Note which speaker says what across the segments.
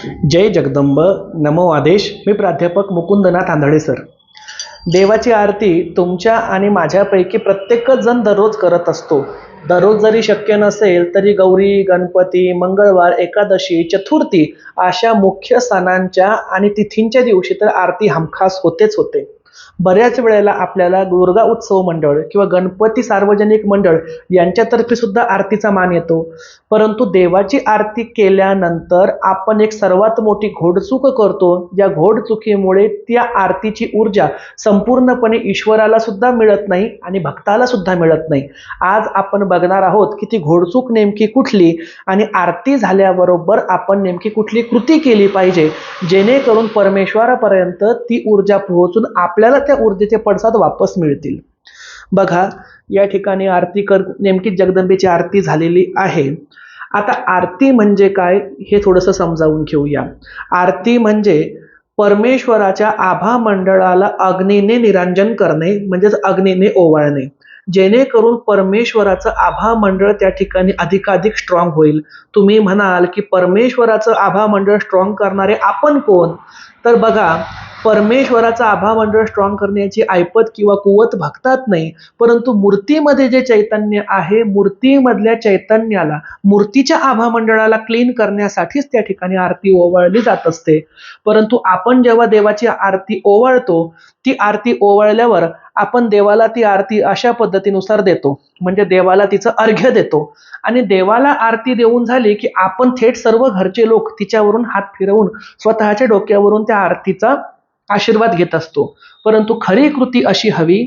Speaker 1: जय जगदंब नमो आदेश। मी प्राध्यापक मुकुंदनाथ आंधळे सर। देवाची आरती तुमच्या आणि माझ्यापैकी प्रत्येकच जण दररोज करत असतो। दररोज जरी शक्य नसेल तरी गौरी, गणपती, मंगळवार, एकादशी, चतुर्थी अशा मुख्य सणांच्या आणि तिथींच्या दिवशी तर आरती हमखास होतेच होते। बऱ्याच वेळेला आपल्याला दुर्गा उत्सव मंडळ किंवा गणपती सार्वजनिक मंडळ यांच्यातर्फे सुद्धा आरतीचा मान येतो। परंतु देवाची आरती केल्यानंतर आपण एक सर्वात मोठी घोडचूक करतो, ज्या घोडचुकीमुळे त्या आरतीची ऊर्जा संपूर्णपणे ईश्वराला सुद्धा मिळत नाही आणि भक्ताला सुद्धा मिळत नाही। आज आपण बघणार आहोत की ती घोडचूक नेमकी कुठली आणि आरती झाल्याबरोबर आपण नेमकी कुठली कृती केली पाहिजे, जेणेकरून परमेश्वरापर्यंत ती ऊर्जा पोहोचून आपल्याला त्या ऊर्जेचे पडसाद वापस मिळतील। बघा, या ठिकाणी नेमकी जगदंबेची आरती झालेली आहे। आता आरती म्हणजे काय हे थोडंसं समजावून घेऊया। आरती म्हणजे परमेश्वराच्या आभा मंडळाला अग्नीने निरांजन करणे, म्हणजेच अग्नीने ओवाळणे, जेणेकरून परमेश्वराचं आभा मंडळ त्या ठिकाणी अधिकाधिक स्ट्रॉंग होईल। तुम्ही म्हणाल की परमेश्वराचं आभा मंडळ स्ट्रॉंग करणारे आपण कोण? तर बघा, परमेश्वराचं आभा मंडळ स्ट्रॉंग करण्याची ऐपत किंवा कुवत भक्तात नाही, परंतु मूर्तीमध्ये जे चैतन्य आहे, मूर्तीमधल्या चैतन्याला, मूर्तीच्या आभा मंडळाला क्लीन करण्यासाठीच त्या ठिकाणी आरती ओवाळली जात असते। परंतु आपण जेव्हा देवाची आरती ओवाळतो, ती आरती ओवाळल्यावर आपण देवाला ती आरती अशा पद्धतीनुसार देतो, म्हणजे देवाला तिचं अर्घ्य देतो आणि देवाला आरती देऊन झाली की आपण थेट सर्व घरचे लोक तिच्यावरून हात फिरवून स्वतःच्या डोक्यावरून त्या आरतीचा आशीर्वाद घेत असतो। परंतु खरी कृती अशी हवी,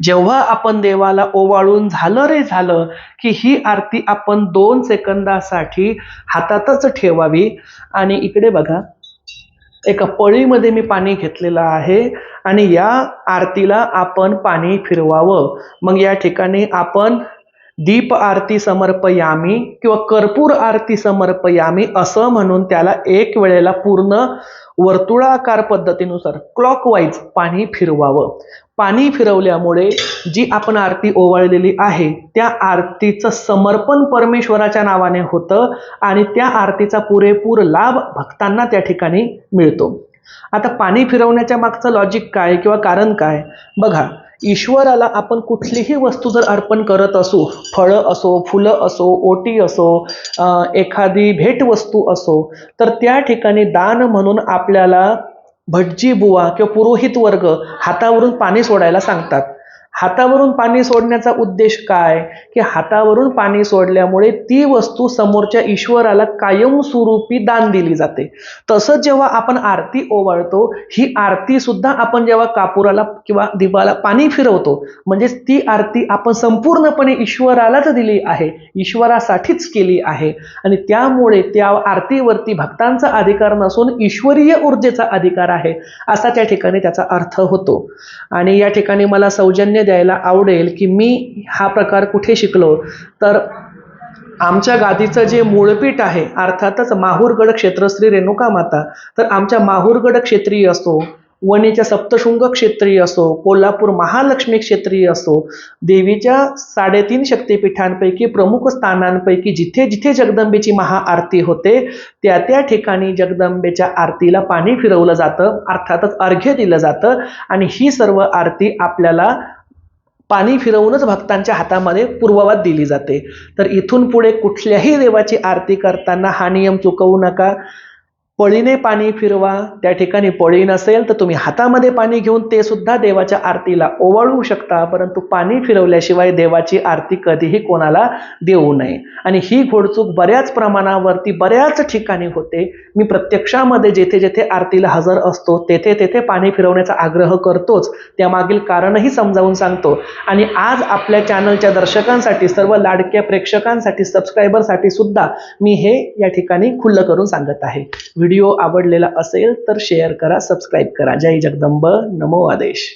Speaker 1: जेव्हा आपण देवाला ओवाळून झालं रे झालं की ही आरती आपण 2 सेकंदासाठी हातातच ठेवावी आणि इकडे बघा, एका पळीमध्ये मी पाणी घेतलेलं आहे आणि या आरतीला आपण पाणी फिरवावं। मग या ठिकाणी आपण दीप आरती समर्पयामी किंवा कर्पूर आरती समर्पयामी असं म्हणून त्याला एक वेळेला पूर्ण वर्तुळाकार पद्धतीनुसार क्लॉकवाईज पाणी फिरवावं। पाणी फिरवल्यामुळे जी आपण आरती ओवाळलेली आहे त्या आरतीचं समर्पण परमेश्वराच्या नावाने होतं आणि त्या आरतीचा पुरेपूर लाभ भक्तांना त्या ठिकाणी मिळतो। आता पाणी फिरवण्याच्या मागचं लॉजिक काय किंवा कारण काय? बघा, ईश्वराला आपण कुठलीही वस्तू जर अर्पण करत असू, फळं असो, फुलं असो, ओटी असो, एखादी भेटवस्तू असो, तर त्या ठिकाणी दान म्हणून आपल्याला भटजी बुवा किंवा पुरोहित वर्ग हातावरून पाणी सोडायला सांगतात। हातावरून पाणी सोडण्याचा उद्देश काय की हातावरून पाणी सोडल्यामुळे ती वस्तू समोरच्या ईश्वराला कायमस्वरूपी दान दिली जाते। तसंच जेव्हा आपण आरती ओवाळतो, ही आरती सुद्धा आपण जेव्हा कापुराला किंवा दिवाला पाणी फिरवतो, म्हणजेच ती आरती आपण संपूर्णपणे ईश्वरालाच दिली आहे, ईश्वरासाठीच केली आहे आणि त्यामुळे त्या आरतीवरती भक्तांचा अधिकार नसून ईश्वरीय ऊर्जेचा अधिकार आहे, असा त्या ठिकाणी त्याचा अर्थ होतो। आणि या ठिकाणी मला सौजन्य द्यायला आवडेल की मी हा प्रकार कुठे शिकलो, तर आमच्या गादीचं जे मूळपीठ आहे, अर्थातच माहूरगड क्षेत्रश्री रेणुका माता, तर आमच्या माहूरगड क्षेत्रीय असो, वणीच्या सप्तशृंग क्षेत्रीय असो, कोल्हापूर महालक्ष्मी क्षेत्रीय असो, देवीच्या 3.5 शक्तिपीठांपैकी प्रमुख स्थानांपैकी जिथे जिथे जगदंबेची महाआरती होते त्या त्या ठिकाणी जगदंबेच्या आरतीला पाणी फिरवलं जातं, अर्थातच अर्घ्य दिलं जातं आणि ही सर्व आरती आपल्याला पाणी फिरवूनच भक्तांच्या हातामध्ये पूर्ववत दिली जाते। तर इथून पुढे कुठल्याही देवाची आरती करताना हा नियम चुकवू नका। पळीने पाणी फिरवा, त्या ठिकाणी पळी नसेल तर तुम्ही हातामध्ये पाणी घेऊन ते सुद्धा देवाच्या आरतीला ओवाळू शकता, परंतु पाणी फिरवल्याशिवाय देवाची आरती कधीही कोणाला देऊ नये। आणि ही घोडचूक बऱ्याच प्रमाणावरती बऱ्याच ठिकाणी होते। मी प्रत्यक्षामध्ये जेथे जेथे आरतीला हजर असतो तेथे तेथे पाणी फिरवण्याचा आग्रह करतोच, त्यामागील कारणही समजावून सांगतो। आणि आज आपल्या चॅनलच्या दर्शकांसाठी, सर्व लाडक्या प्रेक्षकांसाठी, सबस्क्रायबरसाठी सुद्धा मी हे या ठिकाणी खुल्लं करून सांगत आहे। व्हिडिओ आवडलेला असेल तर शेअर करा, सबस्क्राईब करा। जय जगदंब नमो आदेश।